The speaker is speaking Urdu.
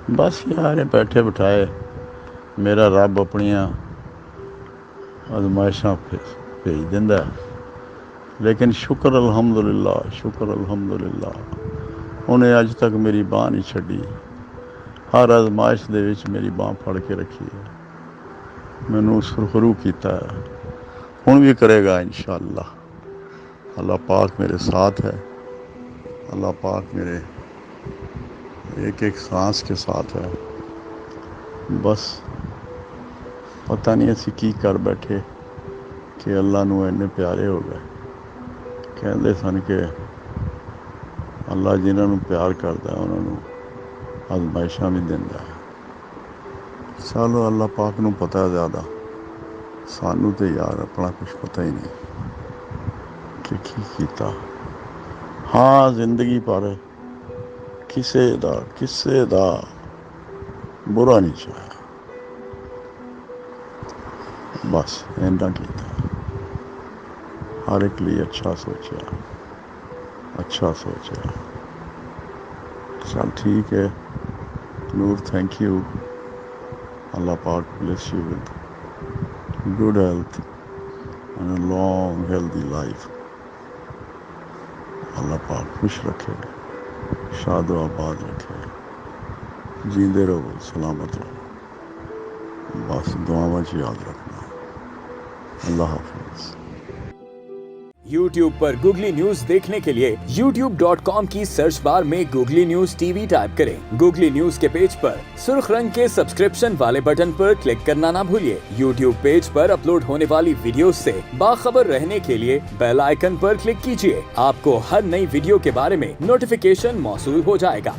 بس یار بیٹھے بٹھائے میرا رب اپنیاں آزمائشاں بھیج دیندا ہے، لیکن شکر الحمدللہ، شکر الحمدللہ انہیں اج تک میری باہ نہیں چھڈی، ہر آزمائش دے وچ میری باہ پھڑ کے رکھی ہے، مینوں سرخرو کیتا ہے، ہن بھی کرے گا انشاءاللہ۔ اللہ پاک میرے ساتھ ہے، اللہ پاک میرے ایک ایک سانس کے ساتھ ہے۔ بس پتہ نہیں اسی کی کر بیٹھے کہ اللہ نو اینے پیارے ہو گئے۔ کہندے سن کہ اللہ جنہاں نو پیار کردا ہے انہاں نو آزمائشاں بھی دیندا ہے۔ چلو اللہ پاک نو پتہ ہے زیادہ، سانو تے یار اپنا کچھ پتہ ہی نہیں کہ کی کیتا۔ ہاں زندگی پر کسے دا برا نہیں چاہیا، بس اینا کیتا، ہر ایک لیے اچھا سوچیا، اچھا سوچیا۔ چل ٹھیک ہے نور، تھینک یو۔ اللہ پاک bless you with good health and a long healthy life. Allah پاک خوش رکھے، شاد و آباد رکھے، جیندے رہو، سلامت رہو، بس دعاواں چ یاد رکھنا۔ اللہ حافظ۔ YouTube پر گوگلی نیوز دیکھنے کے لیے youtube.com کی سرچ بار میں googly news T V type کریں۔ گوگلی نیوز کے پیج پر سرخ رنگ کے سبسکرپشن والے بٹن پر کلک کرنا نہ بھولیے۔ YouTube پیج پر اپلوڈ ہونے والی ویڈیوز سے باخبر رہنے کے لیے بیل آئیکن پر کلک کیجیے۔ آپ کو ہر نئی ویڈیو کے بارے میں نوٹیفیکیشن موصول ہو جائے گا۔